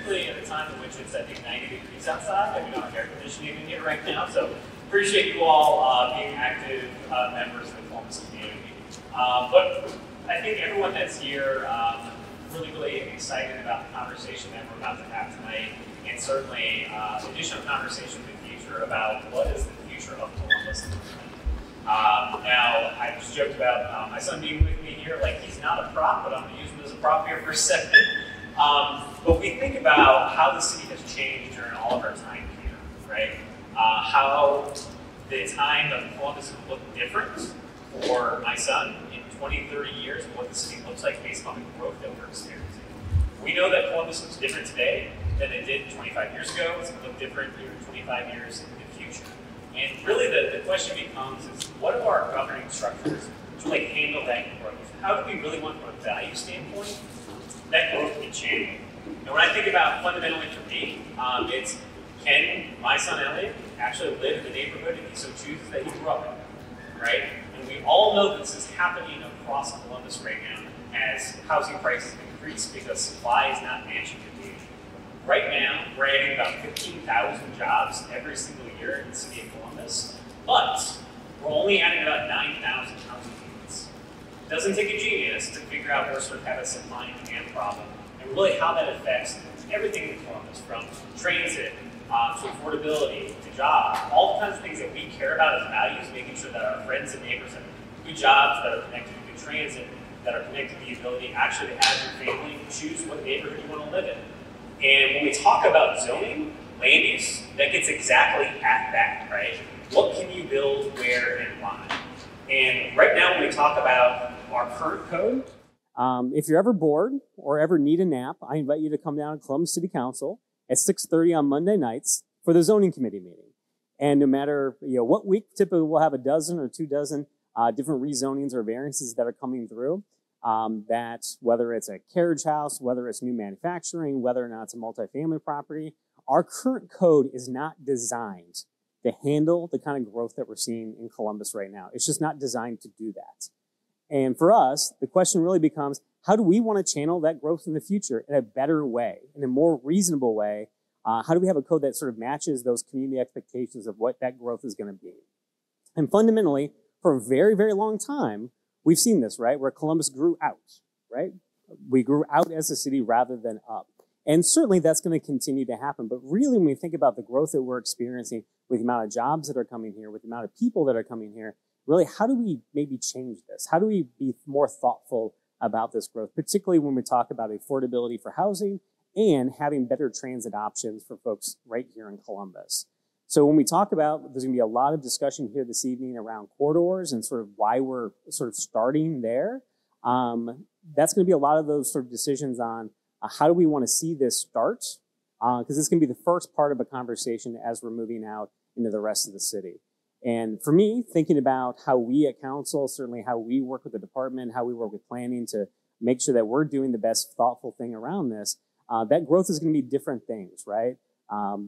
particularly at a time in which it's, I think, 90 degrees outside, and we don't have air conditioning in here right now. So appreciate you all being active members of the Columbus community. But I think everyone that's here really excited about the conversation that we're about to have tonight, and certainly additional conversation in the future about what is the future of Columbus. Now, I just joked about my son being with me here, like he's not a prop, but I'm going to use him as a prop here for a second. But we think about how the city has changed during all of our time here, right? How the time of Columbus will look different for my son in 20, 30 years, and what the city looks like based on the growth that we're experiencing. We know that Columbus looks different today than it did 25 years ago. It's going to look different here in 25 years in the future. And really the question becomes is, what are our governing structures to really handle that growth? How do we really want, from a value standpoint, that growth be channeled? And when I think about fundamentally for me, it's, can my son Elliot actually live in the neighborhood if he so chooses that he grew up in, right? And we all know this is happening across Columbus right now as housing prices increase because supply is not matching demand. Right now, we're adding about 15,000 jobs every single year in the city of Columbus, but we're only adding about 9,000 housing units. It doesn't take a genius to figure out where we sort of have a supply and demand problem, and really how that affects everything in Columbus, from transit to affordability to jobs, all the kinds of things that we care about as values, making sure that our friends and neighbors have good jobs that are connected to good transit, that are connected to the ability actually to have your family choose what neighborhood you want to live in. And when we talk about zoning, land use, that gets exactly at that, right? What can you build, where, and why? And right now, when we talk about our current code, if you're ever bored or ever need a nap, I invite you to come down to Columbus City Council at 6:30 on Monday nights for the zoning committee meeting. And no matter what week, typically we'll have a dozen or 2 dozen different rezonings or variances that are coming through. That whether it's a carriage house, whether it's new manufacturing, whether or not it's a multifamily property, our current code is not designed to handle the kind of growth that we're seeing in Columbus right now. It's just not designed to do that. And for us, the question really becomes, how do we want to channel that growth in the future in a better way, in a more reasonable way? How do we have a code that sort of matches those community expectations of what that growth is going to be? And fundamentally, for a very long time, we've seen this, right? Where Columbus grew out, right? We grew out as a city rather than up. And certainly that's going to continue to happen. But really, when we think about the growth that we're experiencing with the amount of jobs that are coming here, with the amount of people that are coming here, really, how do we maybe change this? How do we be more thoughtful about this growth, particularly when we talk about affordability for housing and having better transit options for folks right here in Columbus? So when we talk about, there's going to be a lot of discussion here this evening around corridors and sort of why we're sort of starting there. That's going to be a lot of those sort of decisions on how do we want to see this start? Because this is going to be the first part of a conversation as we're moving out into the rest of the city. And for me, thinking about how we at council, certainly how we work with the department, how we work with planning to make sure that we're doing the best thoughtful thing around this, that growth is going to be different things, right?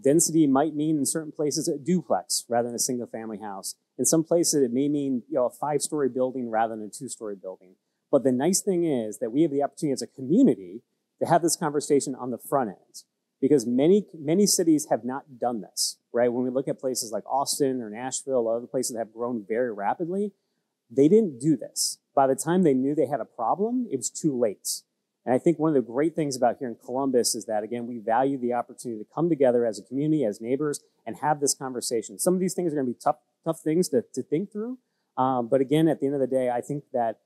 Density might mean in certain places a duplex rather than a single family house. In some places it may mean a 5-story building rather than a 2-story building. But the nice thing is that we have the opportunity as a community to have this conversation on the front end, because many cities have not done this, right? When we look at places like Austin or Nashville or other places that have grown very rapidly, they didn't do this. By the time they knew they had a problem, it was too late. And I think one of the great things about here in Columbus is that, again, we value the opportunity to come together as a community, as neighbors, and have this conversation. Some of these things are going to be tough things to think through. But again, at the end of the day, I think that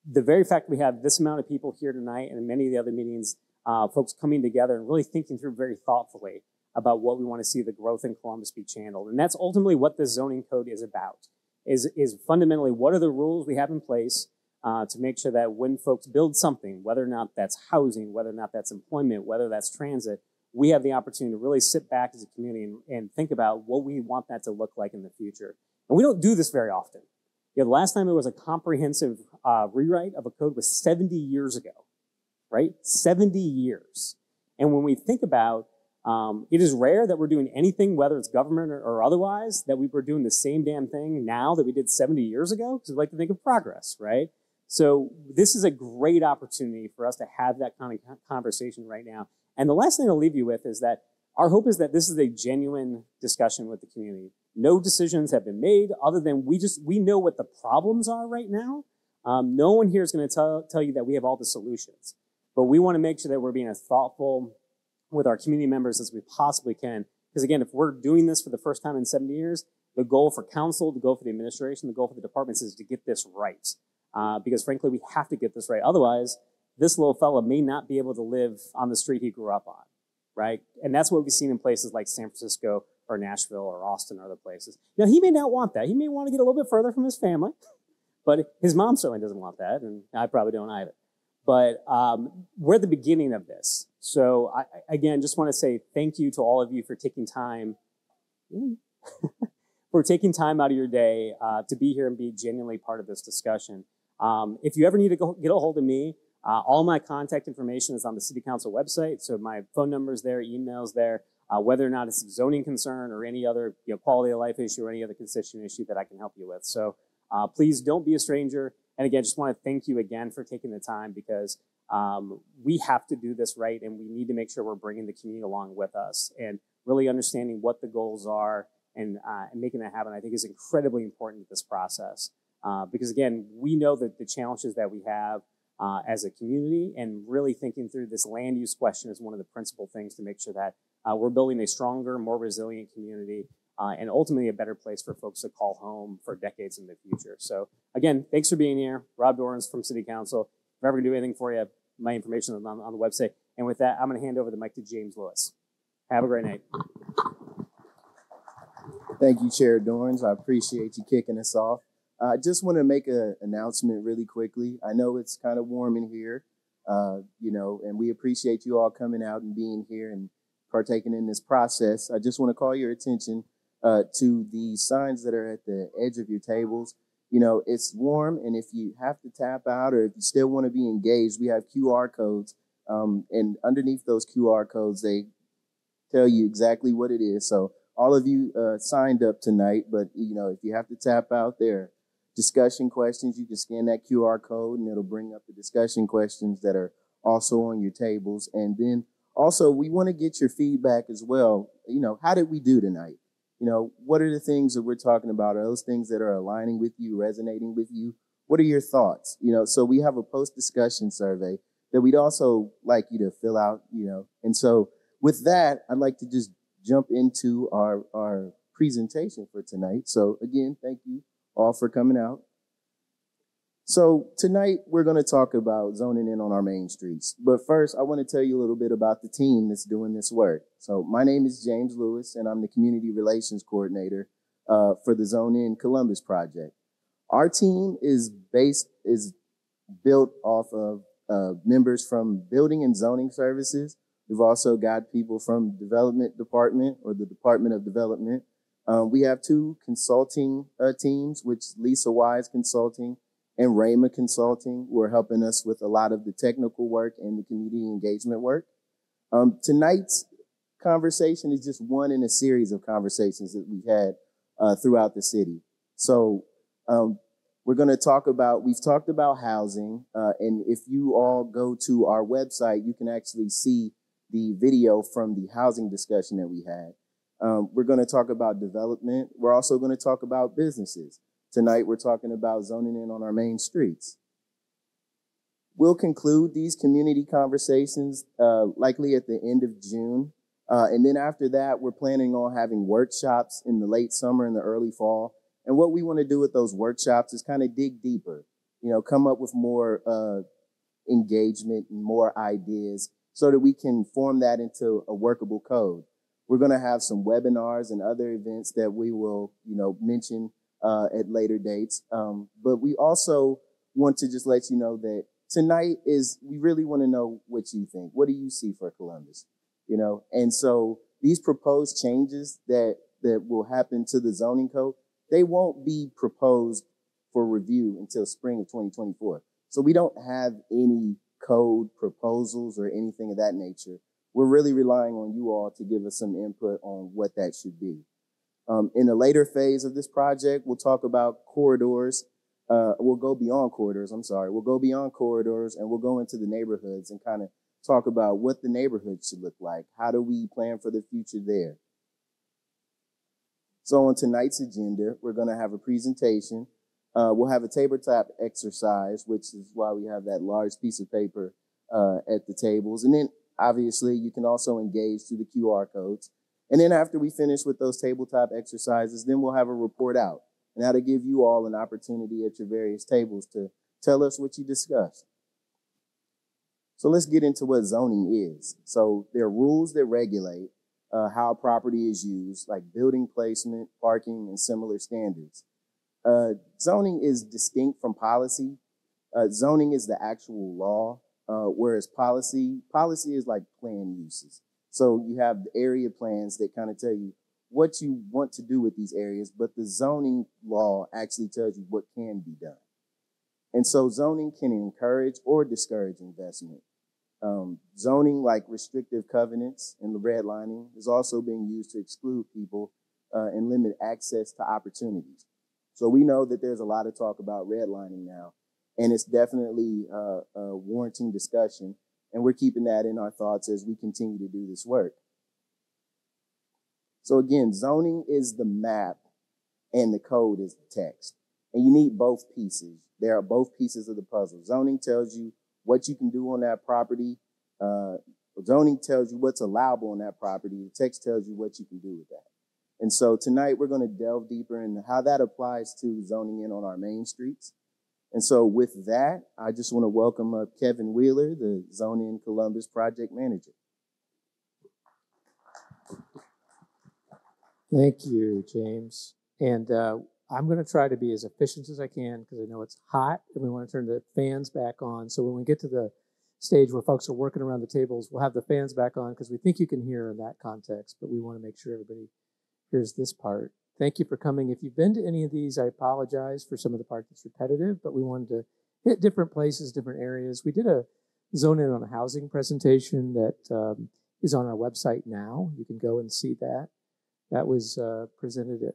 the very fact we have this amount of people here tonight and in many of the other meetings, folks coming together and really thinking through very thoughtfully about what we want to see the growth in Columbus be channeled. And that's ultimately what this zoning code is about, is fundamentally what are the rules we have in place to make sure that when folks build something, whether or not that's housing, whether or not that's employment, whether that's transit, we have the opportunity to really sit back as a community and think about what we want that to look like in the future. And we don't do this very often. The last time there was a comprehensive rewrite of a code was 70 years ago, right? 70 years. And when we think about, it is rare that we're doing anything, whether it's government or otherwise, that we were doing the same damn thing now that we did 70 years ago, because we like to think of progress, right? So this is a great opportunity for us to have that kind of conversation right now And the last thing I'll leave you with is that our hope is that this is a genuine discussion with the community. No decisions have been made other than we know what the problems are right now. No one here is going to tell you that we have all the solutions, but we want to make sure that we're being as thoughtful with our community members as we possibly can. Because again, if we're doing this for the first time in 70 years, the goal for council, the goal for the administration, the goal for the departments is to get this right. Because frankly, we have to get this right. Otherwise, this little fella may not be able to live on the street he grew up on, right? And that's what we've seen in places like San Francisco or Nashville or Austin or other places. Now, he may not want that. He may want to get a little bit further from his family, but his mom certainly doesn't want that, and I probably don't either. But we're at the beginning of this. So I, again, just want to say thank you to all of you for taking time, out of your day to be here and be genuinely part of this discussion. If you ever need to get a hold of me, all my contact information is on the City Council website. So my phone number is there, email's there, whether or not it's a zoning concern or any other quality of life issue or any other constituent issue that I can help you with. So please don't be a stranger. And again, just want to thank you again for taking the time because we have to do this right and we need to make sure we're bringing the community along with us and really understanding what the goals are and making that happen, I think is incredibly important to this process. Because again, we know that the challenges that we have as a community and really thinking through this land use question is one of the principal things to make sure that we're building a stronger, more resilient community and ultimately a better place for folks to call home for decades in the future. So again, thanks for being here. Rob Dorrance from City Council. If I ever can do anything for you, my information is on the website. And with that, I'm going to hand over the mic to James Lewis. Have a great night. Thank you, Chair Dorrance. I appreciate you kicking us off. I just want to make an announcement really quickly. I know it's kind of warm in here, and we appreciate you all coming out and being here and partaking in this process. I just want to call your attention to the signs that are at the edge of your tables. It's warm, and if you have to tap out or if you still want to be engaged, we have QR codes. And underneath those QR codes, they tell you exactly what it is. So all of you signed up tonight, but, if you have to tap out there, discussion questions, you can scan that QR code and it'll bring up the discussion questions that are also on your tables. And then also, we want to get your feedback as well. How did we do tonight? What are the things that we're talking about? Are those things that are aligning with you, resonating with you? What are your thoughts? So we have a post-discussion survey that we'd also like you to fill out, And so with that, I'd like to just jump into our presentation for tonight. So again, thank you all for coming out. So tonight we're going to talk about zoning in on our main streets. But first, I want to tell you a little bit about the team that's doing this work. So my name is James Lewis, and I'm the Community Relations Coordinator for the Zone In Columbus project. Our team is built off of members from Building and Zoning Services. We've also got people from Development Department or the Department of Development. We have two consulting teams, which Lisa Wise Consulting and Rayma Consulting were helping us with a lot of the technical work and the community engagement work. Tonight's conversation is just one in a series of conversations that we've had throughout the city. So we're going to we've talked about housing, and if you all go to our website, you can actually see the video from the housing discussion that we had. We're going to talk about development. We're also going to talk about businesses. Tonight, we're talking about zoning in on our main streets. We'll conclude these community conversations likely at the end of June. And then after that, we're planning on having workshops in the late summer and the early fall. And what we want to do with those workshops is kind of dig deeper, come up with more engagement and more ideas so that we can form that into a workable code. We're going to have some webinars and other events that we will, mention at later dates. But we also want to just let you know that tonight we really want to know what you think. What do you see for Columbus? And so these proposed changes that will happen to the zoning code, they won't be proposed for review until spring of 2024. So we don't have any code proposals or anything of that nature. We're really relying on you all to give us some input on what that should be. In a later phase of this project, we'll talk about corridors. We'll go beyond corridors, We'll go beyond corridors and we'll go into the neighborhoods and kind of talk about what the neighborhood should look like. How do we plan for the future there? So on tonight's agenda, we're going to have a presentation. We'll have a tabletop exercise, which is why we have that large piece of paper at the tables. And then obviously you can also engage through the QR codes. And then after we finish with those tabletop exercises, then we'll have a report out. And that'll give you all an opportunity at your various tables to tell us what you discussed. So let's get into what zoning is. So there are rules that regulate how property is used, like building placement, parking, and similar standards. Zoning is distinct from policy. Zoning is the actual law, whereas policy is like plan uses. So you have the area plans that kind of tell you what you want to do with these areas, but the zoning law actually tells you what can be done. And so zoning can encourage or discourage investment. Zoning, like restrictive covenants and the redlining, is also being used to exclude people and limit access to opportunities. So we know that there's a lot of talk about redlining now, and it's definitely warranting discussion, and we're keeping that in our thoughts as we continue to do this work. So again, zoning is the map and the code is the text, and you need both pieces. There are both pieces of the puzzle. Zoning tells you what you can do on that property. Zoning tells you what's allowable on that property. The text tells you what you can do with that. And so tonight we're going to delve deeper into how that applies to zoning in on our main streets. And so with that, I just want to welcome up Kevin Wheeler, the Zoning in Columbus project manager. Thank you, James. And I'm going to try to be as efficient as I can because I know it's hot and we want to turn the fans back on. So when we get to the stage where folks are working around the tables, we'll have the fans back on because we think you can hear in that context, but we want to make sure everybody hears this part. Thank you for coming. If you've been to any of these, I apologize for some of the part that's repetitive, but we wanted to hit different places, different areas. We did a Zone In on a Housing presentation that is on our website now. You can go and see that. That was presented at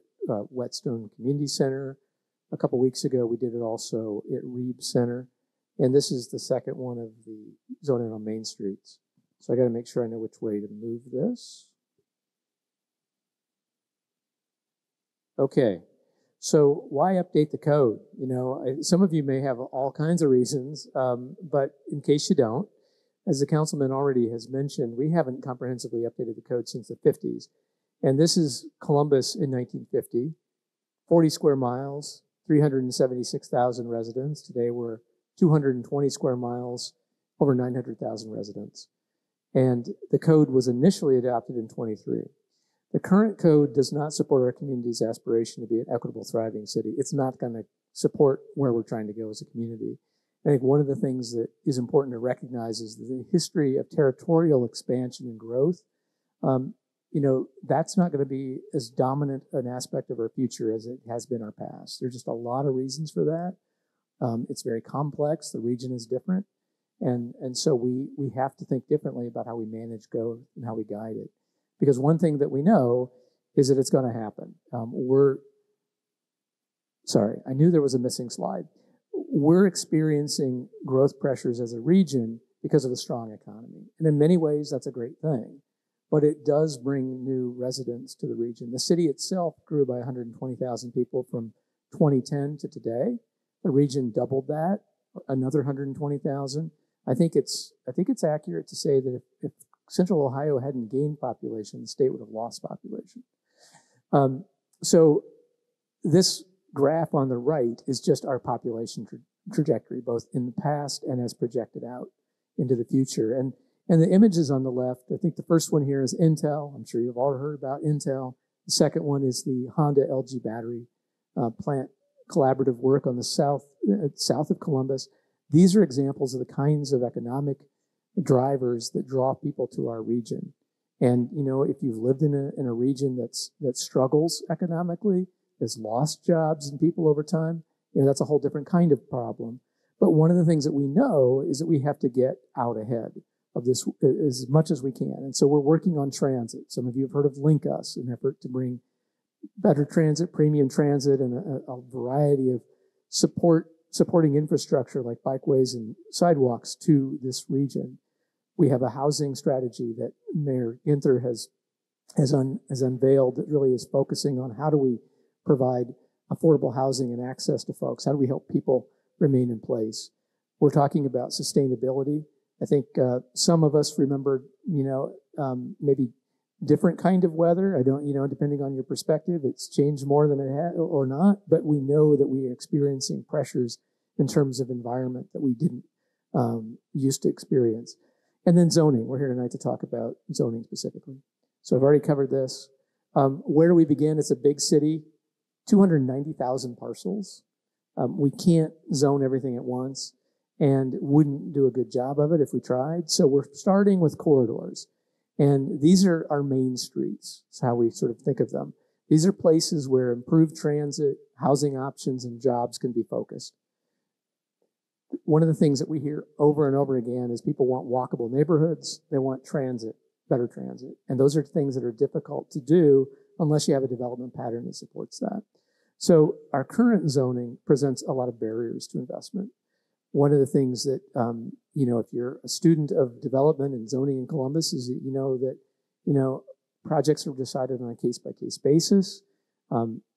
Whetstone Community Center a couple weeks ago. We did it also at Reeb Center. And this is the second one of the Zone In on Main Streets. So I got to make sure I know which way to move this. Okay, so why update the code? You know, some of you may have all kinds of reasons, but in case you don't, as the councilman already has mentioned, we haven't comprehensively updated the code since the 50s. And this is Columbus in 1950, 40 square miles, 376,000 residents. Today we're 220 square miles, over 900,000 residents. And the code was initially adopted in 23. The current code does not support our community's aspiration to be an equitable, thriving city. It's not going to support where we're trying to go as a community. I think one of the things that is important to recognize is the history of territorial expansion and growth. You know, that's not going to be as dominant an aspect of our future as it has been our past. There's just a lot of reasons for that. It's very complex. The region is different. And so we have to think differently about how we manage growth and how we guide it. Because one thing that we know is that it's going to happen. Sorry, I knew there was a missing slide. We're experiencing growth pressures as a region because of a strong economy. And in many ways, that's a great thing. But it does bring new residents to the region. The city itself grew by 120,000 people from 2010 to today. The region doubled that, another 120,000. I think it's accurate to say that if Central Ohio hadn't gained population, the state would have lost population. So this graph on the right is just our population trajectory, both in the past and as projected out into the future. And the images on the left, I think the first one here is Intel. I'm sure you've all heard about Intel. The second one is the Honda LG battery plant collaborative work on the south of Columbus. These are examples of the kinds of economic drivers that draw people to our region. And, you know, if you've lived in a region that struggles economically, has lost jobs and people over time, you know, that's a whole different kind of problem. But one of the things that we know is that we have to get out ahead of this as much as we can. And so we're working on transit. Some of you have heard of Link Us, an effort to bring better transit, premium transit, and a variety of supporting infrastructure like bikeways and sidewalks to this region. We have a housing strategy that Mayor Ginther has unveiled that really is focusing on how do we provide affordable housing and access to folks? How do we help people remain in place? We're talking about sustainability. I think some of us remember, maybe different kind of weather. I don't, depending on your perspective, it's changed more than it had or not, but we know that we are experiencing pressures in terms of environment that we didn't used to experience. And then zoning. We're here tonight to talk about zoning specifically. So I've already covered this. Where do we begin? It's a big city, 290,000 parcels. We can't zone everything at once and wouldn't do a good job of it if we tried. So we're starting with corridors. And these are our main streets. That's how we sort of think of them. These are places where improved transit, housing options, and jobs can be focused. One of the things that we hear over and over again is people want walkable neighborhoods. They want transit, better transit. And those are things that are difficult to do unless you have a development pattern that supports that. So our current zoning presents a lot of barriers to investment. One of the things that, if you're a student of development and zoning in Columbus is that projects are decided on a case-by-case basis.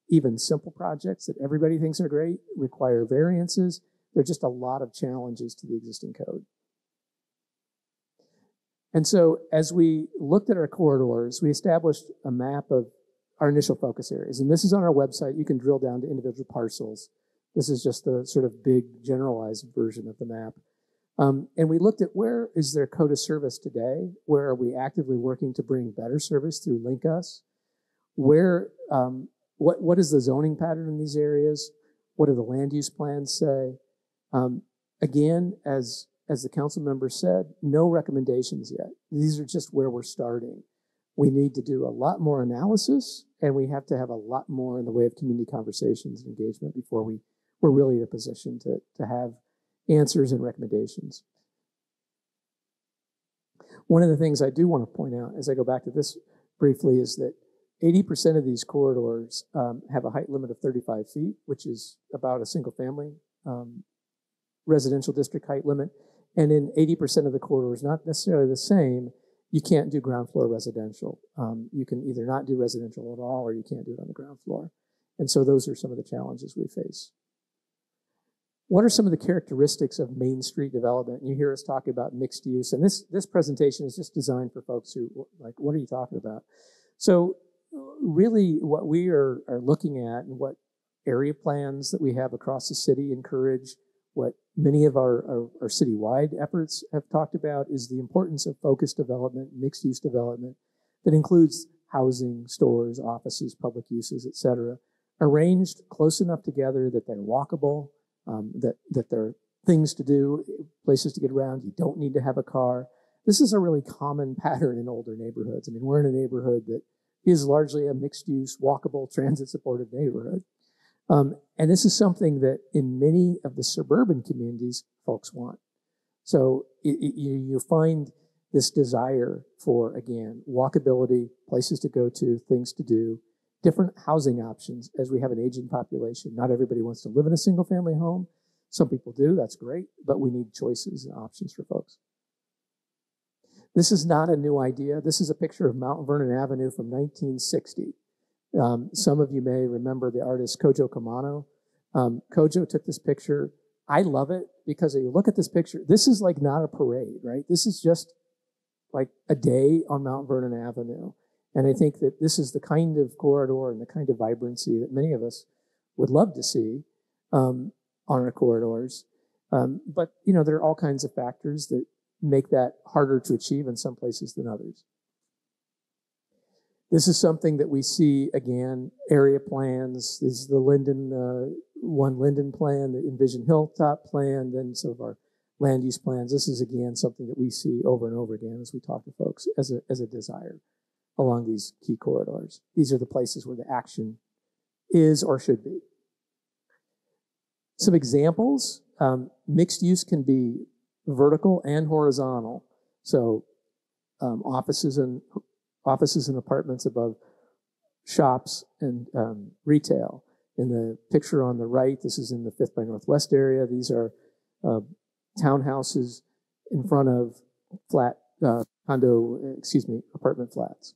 Even simple projects that everybody thinks are great require variances. There's just a lot of challenges to the existing code. And so as we looked at our corridors, we established a map of our initial focus areas. And this is on our website. You can drill down to individual parcels. This is just the sort of big generalized version of the map. And we looked at where is there code of service today? Where are we actively working to bring better service through LinkUs? Where, what is the zoning pattern in these areas? What do the land use plans say? Again, as the council member said, no recommendations yet. These are just where we're starting. We need to do a lot more analysis, and we have to have a lot more in the way of community conversations and engagement before we're really in a position to have answers and recommendations. One of the things I do want to point out as I go back to this briefly is that 80% of these corridors have a height limit of 35 feet, which is about a single family residential district height limit. And in 80% of the corridors, not necessarily the same, you can't do ground floor residential. You can either not do residential at all or you can't do it on the ground floor. And so those are some of the challenges we face. What are some of the characteristics of Main Street development? And you hear us talking about mixed use. And this presentation is just designed for folks who like, what are you talking about? So really what we are looking at and what area plans that we have across the city encourage, what many of our citywide efforts have talked about is the importance of focused development, mixed use development that includes housing, stores, offices, public uses, et cetera, arranged close enough together that they're walkable, that there are things to do, places to get around. You don't need to have a car. This is a really common pattern in older neighborhoods. I mean, we're in a neighborhood that is largely a mixed use, walkable, transit supported neighborhood. And this is something that in many of the suburban communities, folks want. So you find this desire for, again, walkability, places to go to, things to do, different housing options as we have an aging population. Not everybody wants to live in a single family home. Some people do, that's great, but we need choices and options for folks. This is not a new idea. This is a picture of Mount Vernon Avenue from 1960. Some of you may remember the artist Kojo Kamano. Kojo took this picture. I love it because if you look at this picture, this is like not a parade, right? This is just like a day on Mount Vernon Avenue. And I think that this is the kind of corridor and the kind of vibrancy that many of us would love to see on our corridors. But, there are all kinds of factors that make that harder to achieve in some places than others. This is something that we see, again, area plans. This is the One Linden plan, the Envision Hilltop plan, then some of our land use plans. This is, again, something that we see over and over again as we talk to folks as a desire along these key corridors. These are the places where the action is or should be. Some examples, mixed use can be vertical and horizontal. So offices and apartments above shops and retail. In the picture on the right, this is in the 5th by Northwest area. These are townhouses in front of flat apartment flats.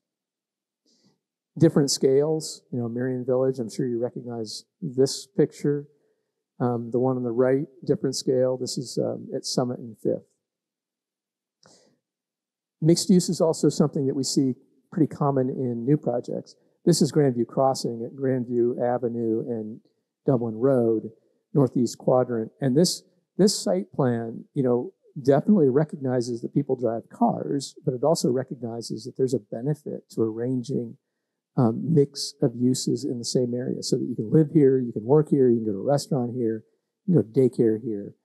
Different scales, Marion Village, I'm sure you recognize this picture. The one on the right, different scale. This is at Summit and Fifth. Mixed use is also something that we see pretty common in new projects. This is Grandview Crossing at Grandview Avenue and Dublin Road, Northeast Quadrant. And this site plan, definitely recognizes that people drive cars, but it also recognizes that there's a benefit to arranging mix of uses in the same area so that you can live here, you can work here, you can go to a restaurant here, you can go to daycare here.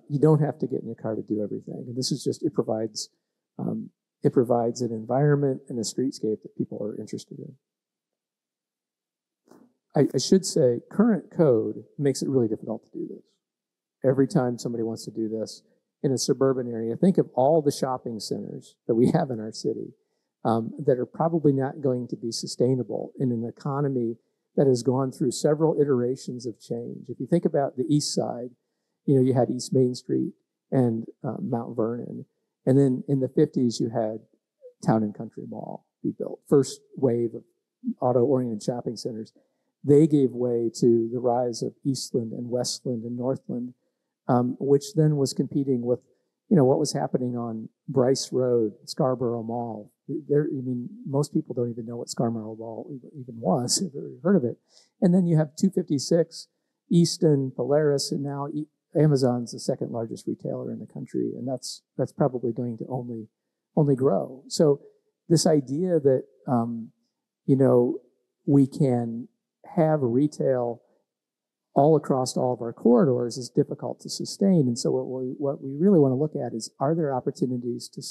You don't have to get in your car to do everything. And this is just, it provides an environment and a streetscape that people are interested in. I should say current code makes it really difficult to do this. Every time somebody wants to do this in a suburban area, think of all the shopping centers that we have in our city that are probably not going to be sustainable in an economy that has gone through several iterations of change. If you think about the East Side, you had East Main Street and Mount Vernon. And then in the 50s, you had Town and Country Mall be built. First wave of auto-oriented shopping centers. They gave way to the rise of Eastland and Westland and Northland, which then was competing with, what was happening on Bryce Road, Scarborough Mall. Most people don't even know what Scarborough Mall even was, if you've heard of it. And then you have 256, Easton, Polaris, and now Amazon's the second largest retailer in the country, and that's probably going to only grow. So this idea that we can have retail all across all of our corridors is difficult to sustain. And so what we really want to look at is, are there opportunities to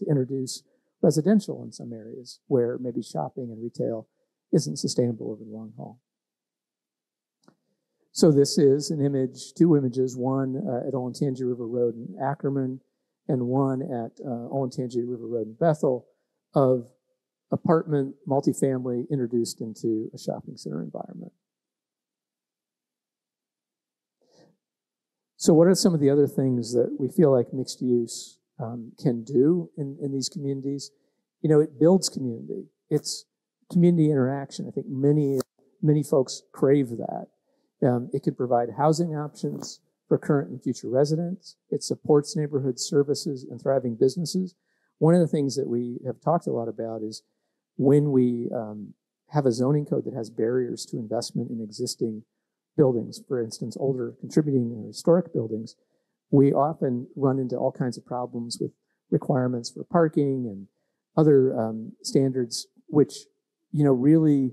introduce residential in some areas where maybe shopping and retail isn't sustainable over the long haul? So this is two images, one at Olentangy River Road in Ackerman and one at Olentangy River Road in Bethel, of apartment multifamily introduced into a shopping center environment. So what are some of the other things that we feel like mixed use can do in these communities? It builds community. It's community interaction. I think many folks crave that. It could provide housing options for current and future residents. It supports neighborhood services and thriving businesses. One of the things that we have talked a lot about is when we have a zoning code that has barriers to investment in existing buildings, for instance, older contributing or historic buildings, we often run into all kinds of problems with requirements for parking and other standards, which really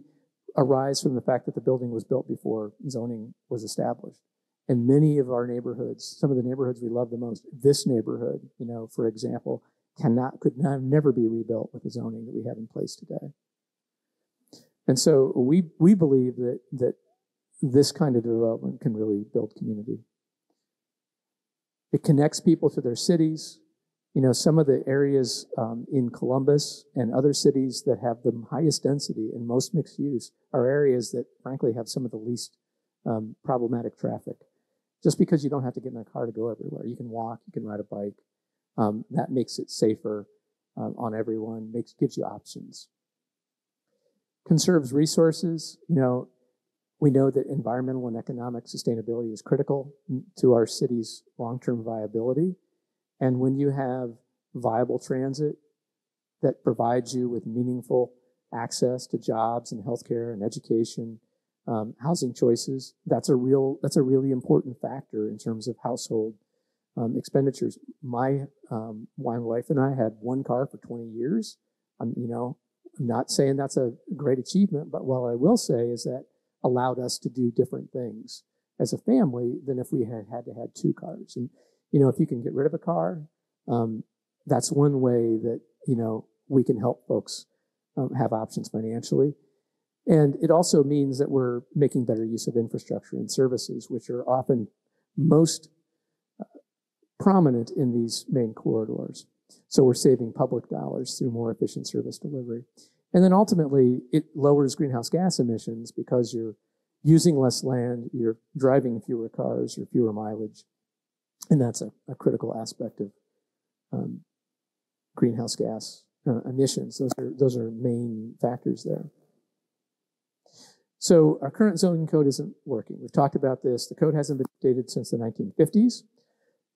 arise from the fact that the building was built before zoning was established. And many of our neighborhoods, some of the neighborhoods we love the most, this neighborhood, for example, could never be rebuilt with the zoning that we have in place today. And so we believe that this kind of development can really build community. It connects people to their cities. Some of the areas in Columbus and other cities that have the highest density and most mixed use are areas that, frankly, have some of the least problematic traffic. Just because you don't have to get in a car to go everywhere. You can walk, you can ride a bike. That makes it safer on everyone, gives you options. Conserves resources. We know that environmental and economic sustainability is critical to our city's long-term viability. And when you have viable transit that provides you with meaningful access to jobs and healthcare and education, housing choices, that's a really important factor in terms of household expenditures. My wife and I had one car for 20 years. I'm not saying that's a great achievement, but what I will say is that allowed us to do different things as a family than if we had to have two cars. And if you can get rid of a car, that's one way that we can help folks have options financially. And it also means that we're making better use of infrastructure and services, which are often most prominent in these main corridors. So we're saving public dollars through more efficient service delivery. And then ultimately, it lowers greenhouse gas emissions because you're using less land, you're driving fewer cars or fewer mileage. And that's a critical aspect of greenhouse gas emissions. Those are main factors there. So our current zoning code isn't working. We've talked about this. The code hasn't been updated since the 1950s.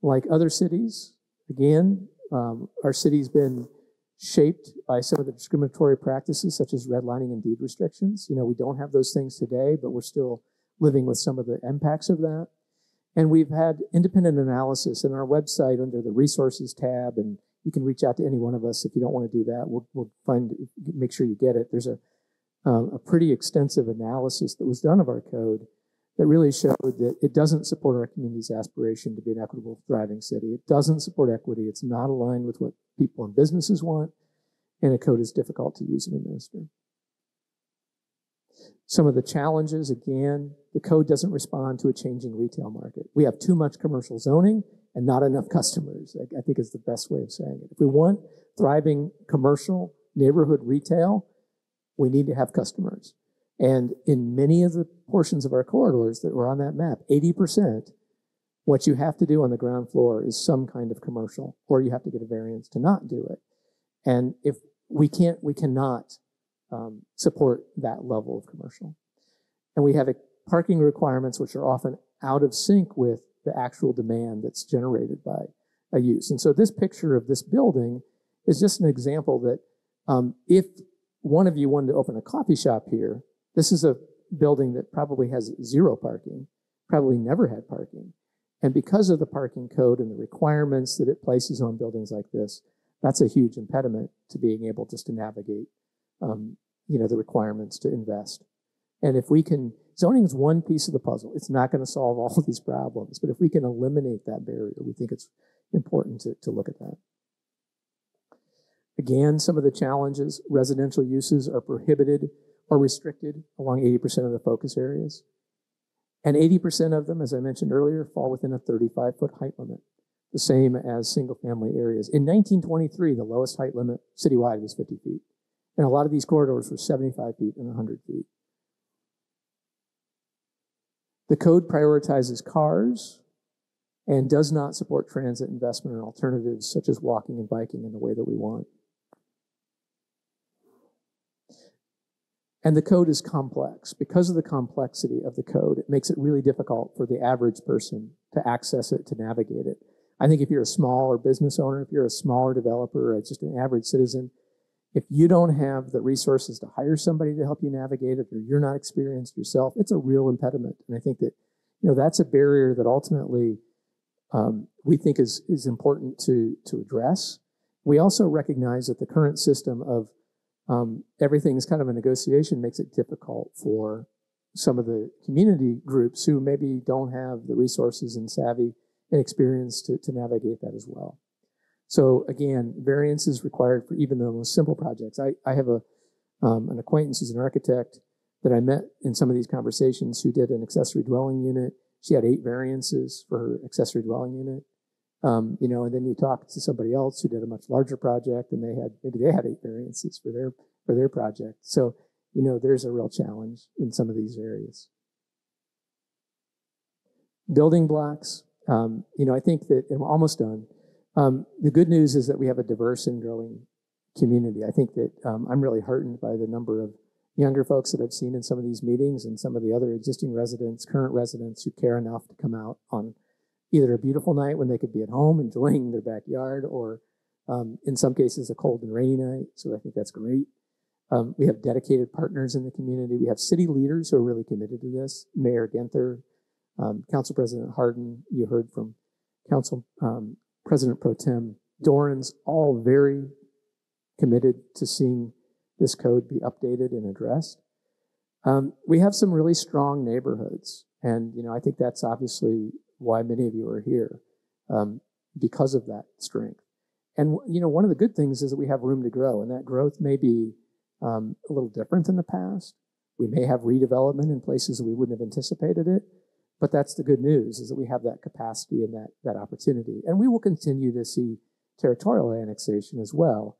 Like other cities, again, our city's been shaped by some of the discriminatory practices such as redlining and deed restrictions. You know, we don't have those things today, but we're still living with some of the impacts of that. And we've had independent analysis in our website under the resources tab, and you can reach out to any one of us if you don't want to do that. We'll make sure you get it. There's a pretty extensive analysis that was done of our code that really showed that it doesn't support our community's aspiration to be an equitable, thriving city. It doesn't support equity. It's not aligned with what people and businesses want, and a code is difficult to use and administer. Some of the challenges, again, the code doesn't respond to a changing retail market. We have too much commercial zoning and not enough customers, I think is the best way of saying it. If we want thriving commercial neighborhood retail, we need to have customers. And in many of the portions of our corridors that were on that map, 80%, what you have to do on the ground floor is some kind of commercial, or you have to get a variance to not do it. And if we cannot support that level of commercial. And we have parking requirements which are often out of sync with the actual demand that's generated by a use. And so this picture of this building is just an example that if one of you wanted to open a coffee shop here, this is a building that probably has 0 parking, probably never had parking. And because of the parking code and the requirements that it places on buildings like this, that's a huge impediment to being able just to navigate, the requirements to invest. And if we can, zoning is one piece of the puzzle. It's not going to solve all of these problems, but if we can eliminate that barrier, we think it's important to look at that. Again, some of the challenges, residential uses are prohibited or restricted along 80% of the focus areas. And 80% of them, as I mentioned earlier, fall within a 35-foot height limit, the same as single-family areas. In 1923, the lowest height limit citywide was 50 feet. And a lot of these corridors were 75 feet and 100 feet. The code prioritizes cars and does not support transit investment or alternatives such as walking and biking in the way that we want. And the code is complex. Because of the complexity of the code, it makes it really difficult for the average person to access it, to navigate it. I think if you're a smaller business owner, if you're a smaller developer, or just an average citizen, if you don't have the resources to hire somebody to help you navigate it, or you're not experienced yourself, it's a real impediment. And I think that, that's a barrier that ultimately we think is important to address. We also recognize that the current system of everything is kind of a negotiation makes it difficult for some of the community groups who maybe don't have the resources and savvy and experience to navigate that as well. So again, variance is required for even the most simple projects. I have an acquaintance who's an architect that I met in some of these conversations who did an accessory dwelling unit. She had 8 variances for her accessory dwelling unit. And then you talk to somebody else who did a much larger project, and maybe they had 8 variances for their project. So, there's a real challenge in some of these areas. Building blocks. I think that, and we're almost done. The good news is that we have a diverse and growing community. I think that I'm really heartened by the number of younger folks that I've seen in some of these meetings and some of the other existing residents, current residents who care enough to come out on either a beautiful night when they could be at home enjoying their backyard, or in some cases a cold and rainy night. So I think that's great. We have dedicated partners in the community. We have city leaders who are really committed to this. Mayor Ginther, Council President Hardin, you heard from Council President Pro Tem Dorans, all very committed to seeing this code be updated and addressed. We have some really strong neighborhoods, and I think that's obviously why many of you are here, because of that strength. And one of the good things is that we have room to grow, and that growth may be a little different than the past. We may have redevelopment in places that we wouldn't have anticipated it, but that's the good news, is that we have that capacity and that opportunity. And we will continue to see territorial annexation as well,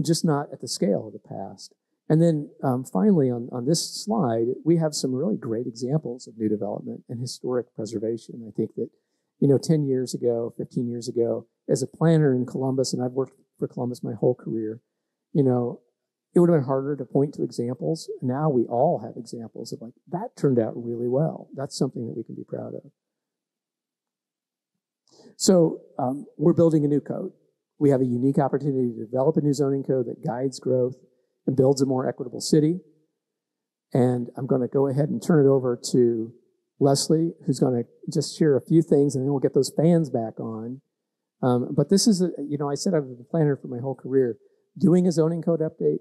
just not at the scale of the past. And then finally, on this slide, we have some really great examples of new development and historic preservation. I think that, 10 years ago, 15 years ago, as a planner in Columbus, and I've worked for Columbus my whole career. You know, it would have been harder to point to examples. Now we all have examples of like, that turned out really well. That's something that we can be proud of. So we're building a new code. We have a unique opportunity to develop a new zoning code that guides growth and builds a more equitable city. And I'm going to go ahead and turn it over to Leslie, who's going to just share a few things, and then we'll get those fans back on. But this is, I said I've been a planner for my whole career. Doing a zoning code update,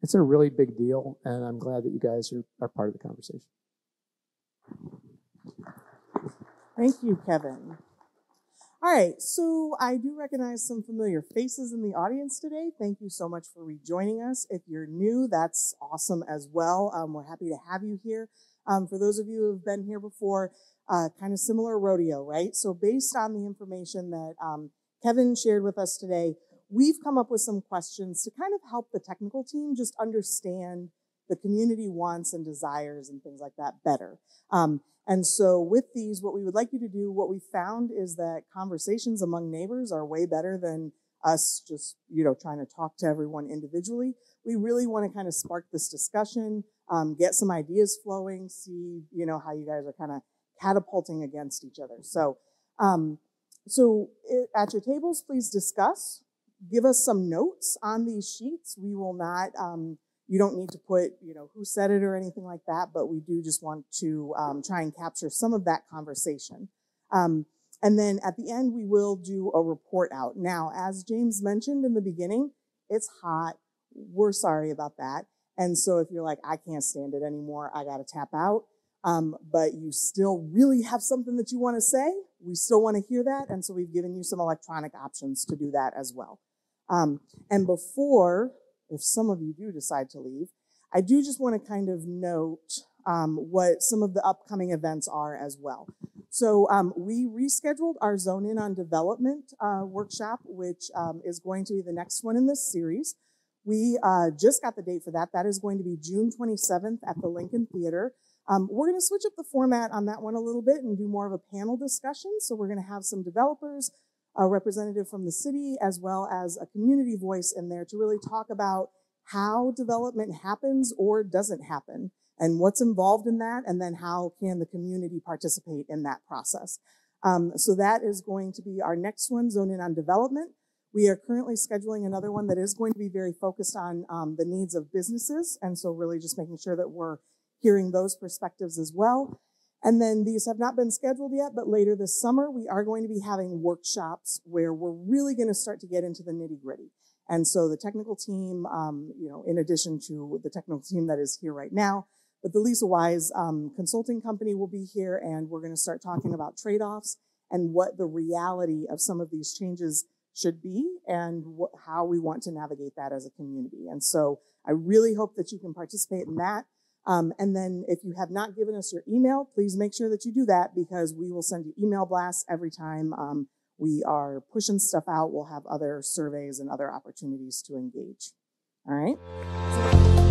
it's a really big deal, and I'm glad that you guys are part of the conversation. Thank you, Kevin. All right, so I do recognize some familiar faces in the audience today. Thank you so much for rejoining us. If you're new, that's awesome as well. We're happy to have you here. For those of you who have been here before, kind of similar rodeo, right? So based on the information that Kevin shared with us today, we've come up with some questions to kind of help the technical team just understand the community wants and desires and things like that better. And so with these, what we would like you to do, what we found is that conversations among neighbors are way better than us just, trying to talk to everyone individually. We really want to kind of spark this discussion, get some ideas flowing, see, how you guys are kind of catapulting against each other. So, at your tables, please discuss. Give us some notes on these sheets. We will not, you don't need to put, who said it or anything like that, but we do just want to try and capture some of that conversation. And then at the end, we will do a report out. Now, as James mentioned in the beginning, it's hot. We're sorry about that. And so if you're like, I can't stand it anymore, I got to tap out, but you still really have something that you want to say, we still want to hear that. And so we've given you some electronic options to do that as well. And before, if some of you do decide to leave, I do just want to kind of note what some of the upcoming events are as well. So we rescheduled our Zone In on Development workshop, which is going to be the next one in this series. We just got the date for that. That is going to be June 27th at the Lincoln Theater. We're going to switch up the format on that one a little bit and do more of a panel discussion. So we're going to have some developers, a representative from the city, as well as a community voice in there to really talk about how development happens or doesn't happen and what's involved in that, and then how can the community participate in that process. So that is going to be our next one, Zone In on Development. We are currently scheduling another one that is going to be very focused on the needs of businesses, and so really just making sure that we're hearing those perspectives as well. And then these have not been scheduled yet, but later this summer, we are going to be having workshops where we're really going to start to get into the nitty-gritty. And so the technical team, in addition to the technical team that is here right now, but the Lisa Wise consulting company will be here, and we're going to start talking about trade-offs and what the reality of some of these changes should be and how we want to navigate that as a community. And so I really hope that you can participate in that. And then if you have not given us your email, please make sure that you do that, because we will send you email blasts every time we are pushing stuff out. We'll have other surveys and other opportunities to engage. All right.